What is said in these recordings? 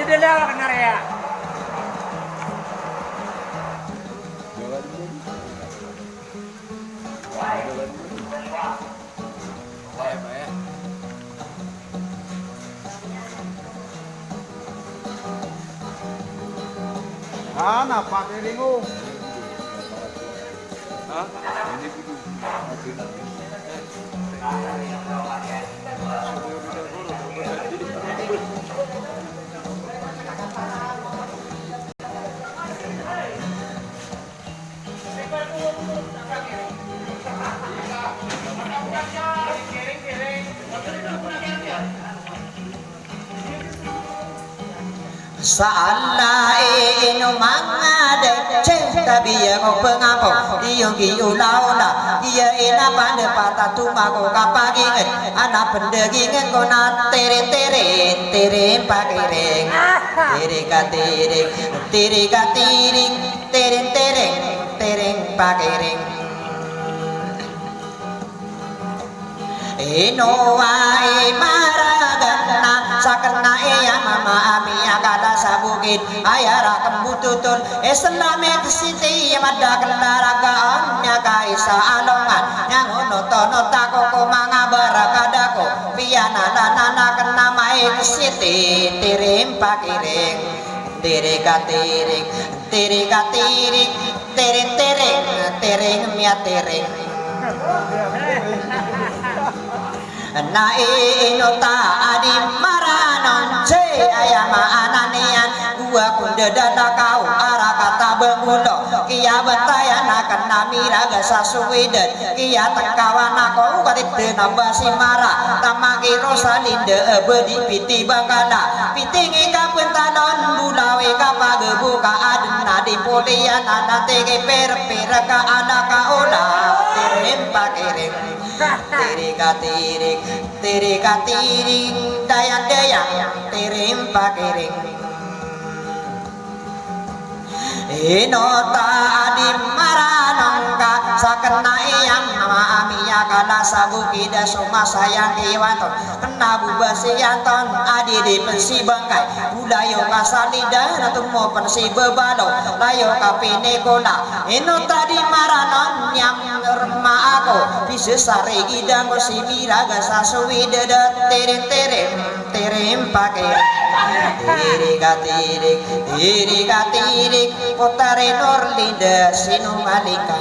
dulu kena ya. Mana pakai ringu? Hah? Ini kudu. Sa'ala inu mangade cinta biya ko pengako iyong giulaula iya ina pande patatu mako kapagingin ana pendegingin ko na tere tere tere pakiring tere katiring tere katiring tere tere tere pakiring ino wae maragana sakena iya mama ami akada sabukit ayara kembututun esename kesiti mada kelaraga nya kaisa alongan yang ono tono tako manga barakadako piana nana kena mai kesiti tirim pakiring tiri katiring tiri katiring tiring tiring tiring mia tiring na inota adi maranon ce ayama ananian gua kunda dada kau arah kata bengulo kia betayana kena miraga sasuwiden kia tekawana kau katit denaba simara tamagi rosalinde bedi piti bangkada pitingi kapentanon bulawe kapagebuka adena di polian ana tege per ka ada kaola tirim pakiring tiri katiring tiri katiring dayang dayang tirim pakiring inota adi maranongka sakena iyang nama amiya kala sabukida soma sayang iwanton kena bubasi yanton adi di pensi bangkai budayo kasalida natumo pensi bebalo layo kapine kola inota di maranon yang rema ako bisa sare gidang ko simira gasa suwida tiring tiring tirim pakiring tiri katiring tiri katiring potare norlinda sinumalika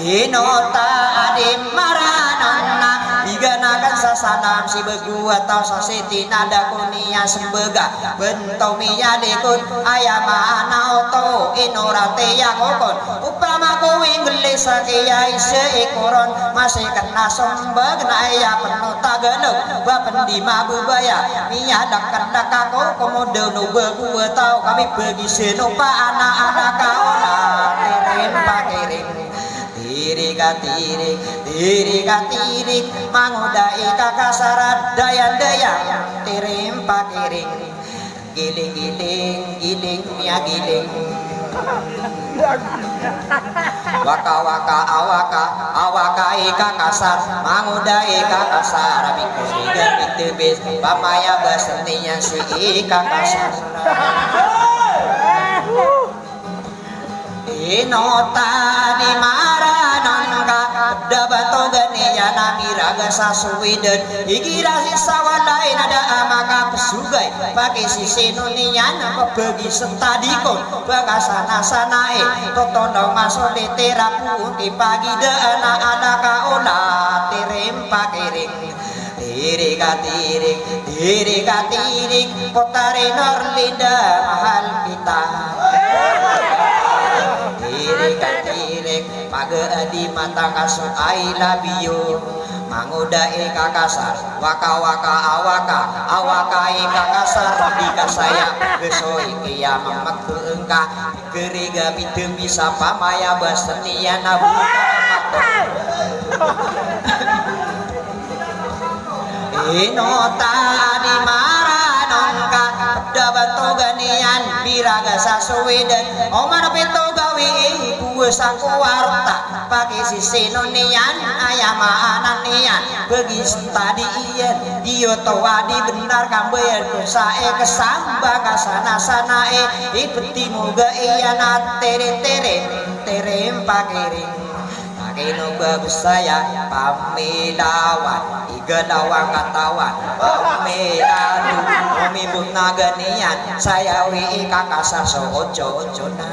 inota adi maranonna diganakan sasanam si begu atau sasiti nada kunia sembega bentau miya dekut ayama anaoto inorate ya kokon upama kuing gelis sakia ise ikoron masih kena sombeg na ya penuh tagalog bapen di mabubaya miya dakan dakako komodo no begu atau kami bagi senopa anak-anak kaola tirim pakiring tiri katiring tiri katiring mangudai kakasarat dayang dayang tirim pakiring giling giling giling mia giling waka waka awaka awaka ika kasar mangudai kakasar bikuriga bitebes pamaya baseninya si ika kasar inota di maranongka dabato ganiya namiraga sasuwiden igirasi sawalain ada amaka pesugai pakai sisi nunian pebagi setadikon bagasana sanae totono masole terapu di pagi de anak kaola tirim pakiring tiri katiring tiri katiring potare norlinda mahal kita tiri katiring page di mata kasut I love you mangudai kakasar waka waka awaka awaka kakasar dika saya gesoi kia mamak engka geriga bidem bisa pamaya basenia nabu inota di maranongka dabato ganian biraga sasuweden omana pito gawi buwe saku warta pakai sisi nonian ayam ananian begis tadi iyan dia tawa di benar kambayar kusae kesamba kasana sanae ipeti moga iyan tere tere tere pakiring pakino babsaya pamilawan igalawan katawan pamiladu umibut naganian saya wi kakasar so ojo na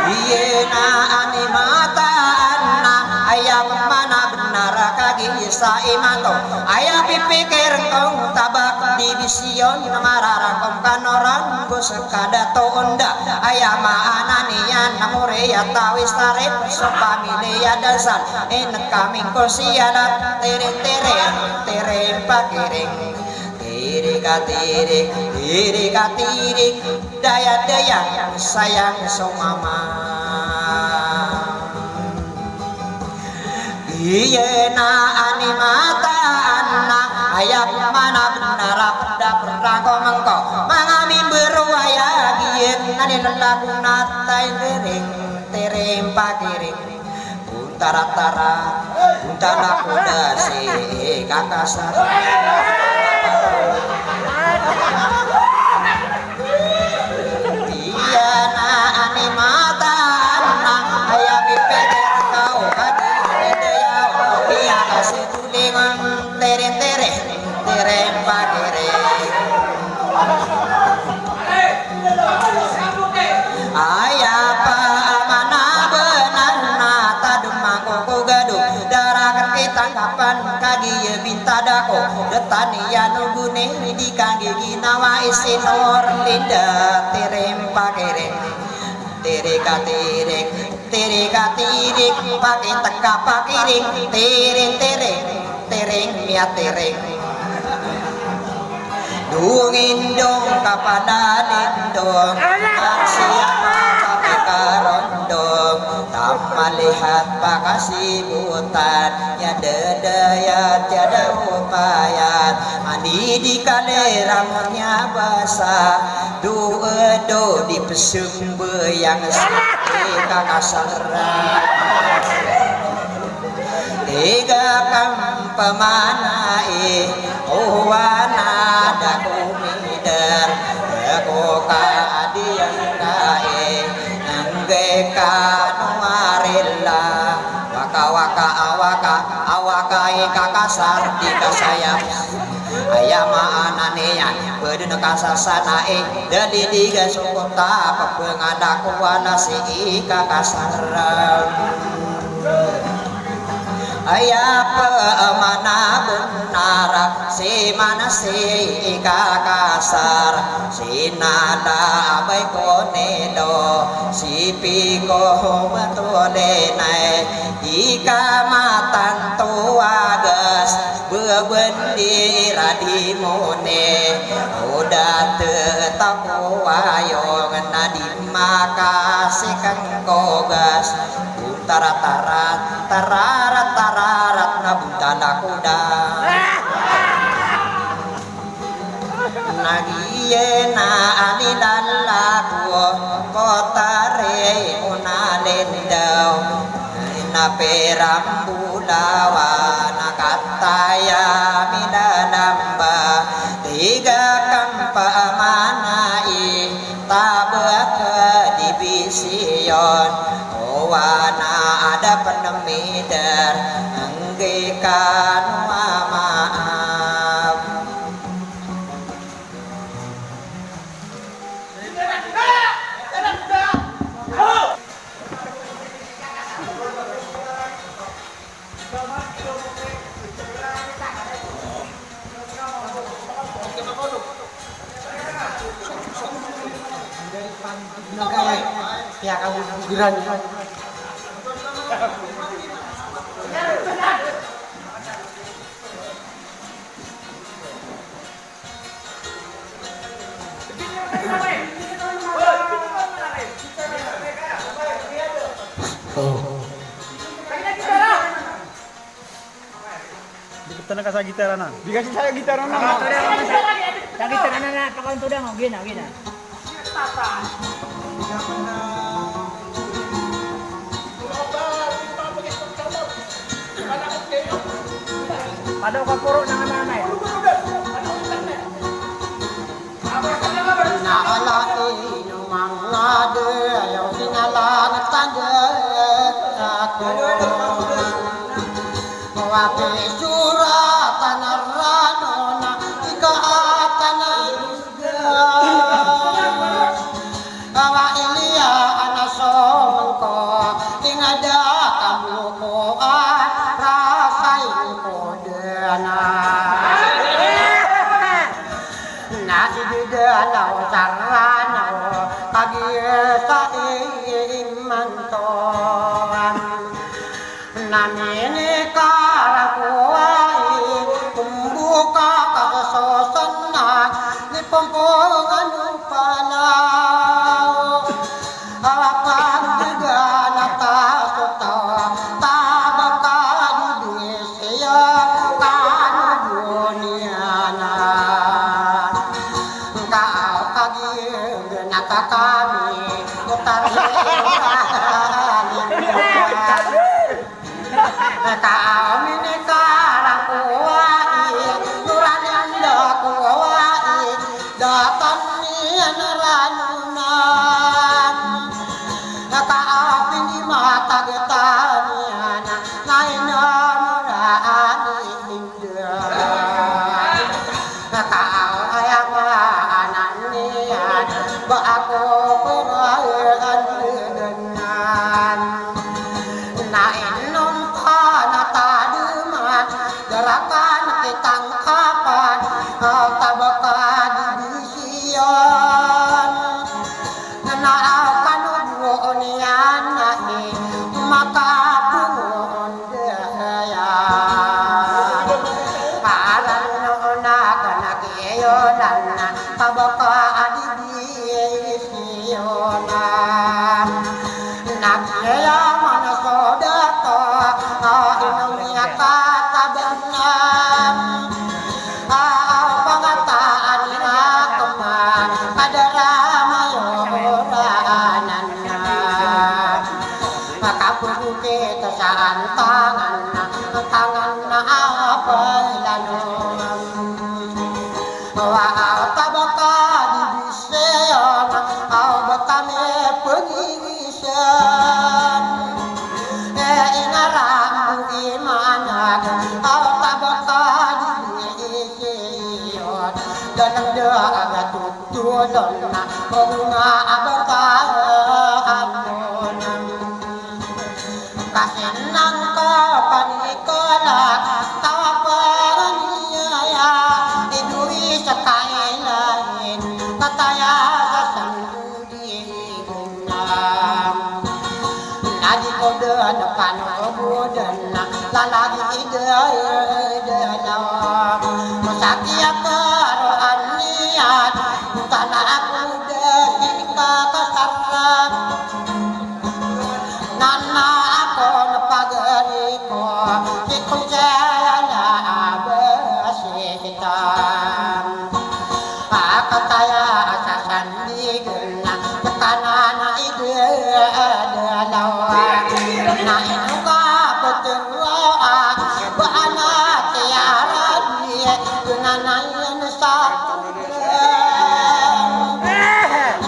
iyena animata anna ayam mana benar kagi sa imato ayam pipikir kau tabak division mararang kom kanoran go sekada to onda ayam ananian namure ya tawis tarik so pamilia dasar enek kaming kosialat tere tere tere pakiring tirik tirik daya daya sayang so mama iyena animata anna ayam mana benar pada perangko mengko mangami berwaya gien nadi lelaku natai tering tereng pakiring untara-tara untara kuda si kakasar iyena animata anna ayam pipikir kau kadi setulingan tere tere tere pakere ayapa mana benar nata demako kogado darakan kita kapan kagi ya binta dako detania nugune di kagi ginawa isinor tidak tere pakere tere katirek tere katirik pakai teka pakiring tere tere tereng mia tereng dungin dong kapada dindong siapa pakai karondong tak melihat pakasibutan ya dedaya tiada upaya mandi di kale rambutnya basah do di pesumbe yang seperti kakasara tiga kam pemanai wana daku mider daku kadian kae nangge kanuarilla waka awaka kakasar di kasayap ayama ananian bedena kasasanae dadi diga sukota pepengadaku wanasi kakasar ayapa mana benar si mana si kakasar si nada abai konedo si piko matole nai ika matan tuagas bebendi radimone udah tetap wayong nadi makasih kang kogas tararat nabutana kuda nagiyena anilalaku kotare unalendau na perambulawa nakataya midanamba tiga kampa manai tabak division wana ada penemider anggekan maaf ya kamu geran Dikita na ka sa gitara na. Dikasih saya gitara na. Sa gitara na, pakaon to dang, gina. Ada kapuro ng nanay. Naalain mga dayaw sinalangat tanggap ako. Wapi suratan arano na ikaatan ang Awa Ilia anason ko tingada kamu ko rasain ko dana na ididanaw saranaw pag-iesa imantoan namini karakuai kumbuka kasasosan na nipompongan upanaw awapag juga natasoto tabaka dibisya kanubuniana kau paging nakakami utari kau minikarang kuwai nuranin da kuwai datan niyan ranunan kau pinimatagetanian nainamurani indah kau ayaman niyan ba ako purayan dengan nainom pa nataduman gerakan kitang kapan tabaka dibisiyan nanaakan niyan nahi makapungon dayan parang noon naganagiyonan na tabaka dibisiyonan nagyayaman sodato inunya katabanan pangataan nila kuman kadaramayoranan na makapubuti to sa antangan na apailanon waaw tabaka dibisayan aw batame pagigisan inarambu imanag aw tabaka dibisayan danang daaga tutulon na mga abatahamonan kasinang kapanikolat kapaniyaya iduri sa kailain kataya sa sandihinam nadi ko doon panobudan na lalagi idalaw masakya karoan niyan tala ako dati kakasarap nana ako napagari ko si kusaya na abasitan kataya sa sandigan na kanana idalaw na inuka patuwa baana tiyaradi nanayan sa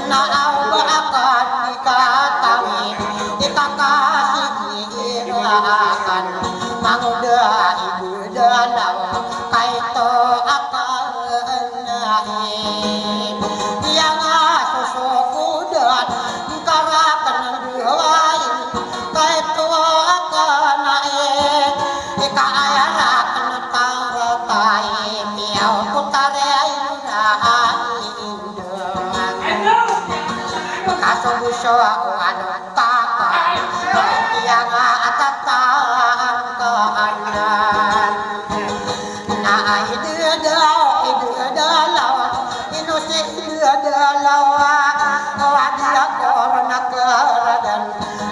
naawa akan ikatawi ikakasigilakan manguda ibudalaw kaito akan nahim dia nga susukudan karakan ng duwain kaito akan nahim ikaayarakan ng taratay miyaw putaray nunaan kasubusyo ako anong takay dia nga atataan kaanan na idudalaw inusik idudalaw wadi ako nakaradan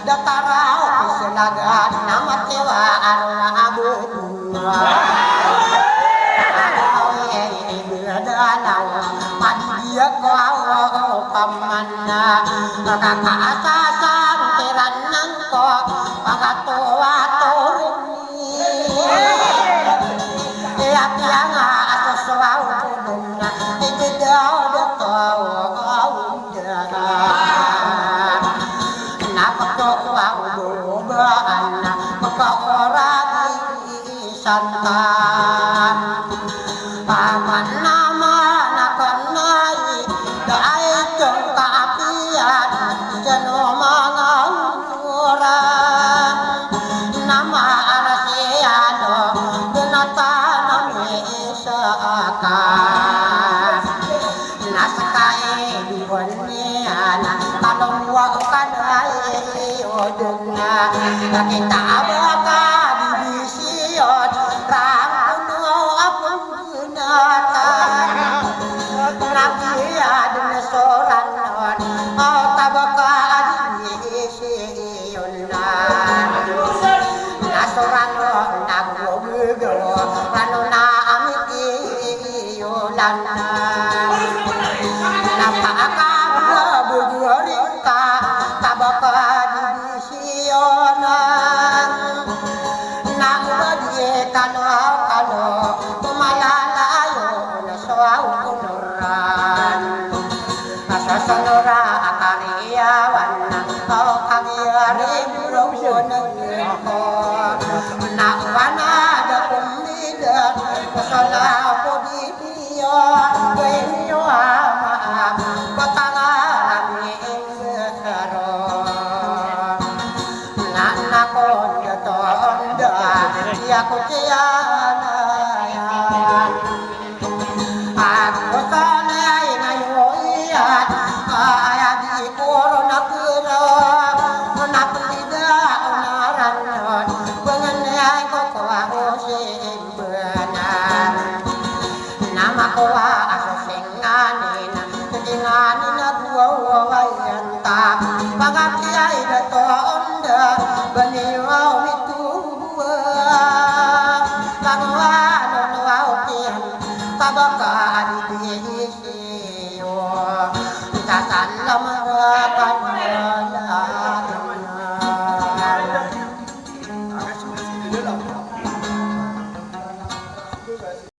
dataraw pisulagan na matiwaan na abunga idudalaw madiyak ko pamana nakakaasasang tiranan ko pagatuwa-turin dengar kita bakal division rangkuno apa gunakan lagi ada soran non oh tabakal division nasoran nagwogo ranona amiki yolana napaka bugurika tabaka divisionan nabadi kano tumalalayo naswaw kunuran nasasanura akariyawan o kagiyari burukunan ko nakwana da kumida kusala po dipiyo genyo ama patangaran ni ingkaro nanakon yatonda yaku tiyana aku sanay ngayon kaya di corona kuro napulida unaran pengenay ko ko ako simbanan nama ko aso singanin singanin nagwawayan ta pagkakiyay na tonda baniwaw mituwa pangwano nuwaw tiyan tabaka adibihisiyo tasan lamarakan